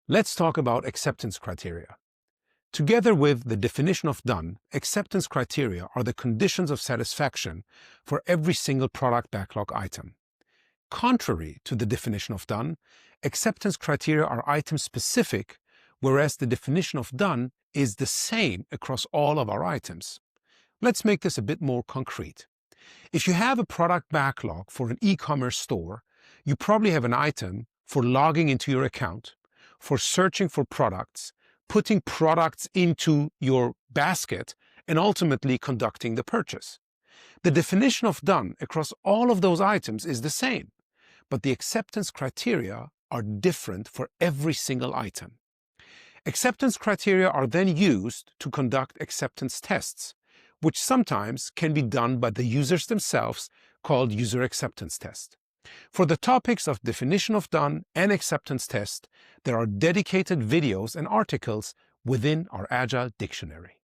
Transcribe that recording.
Let's talk about acceptance criteria. Together with the definition of done, acceptance criteria are the conditions of satisfaction for every single product backlog item. Contrary to the definition of done, acceptance criteria are item-specific, whereas the definition of done is the same across all of our items. Let's make this a bit more concrete. If you have a product backlog for an e-commerce store, you probably have an item for logging into your account, for searching for products, putting products into your basket, and ultimately conducting the purchase. The definition of done across all of those items is the same, but the acceptance criteria are different for every single item. Acceptance criteria are then used to conduct acceptance tests, which sometimes can be done by the users themselves, called user acceptance test. For the topics of definition of done and acceptance test, there are dedicated videos and articles within our Agile dictionary.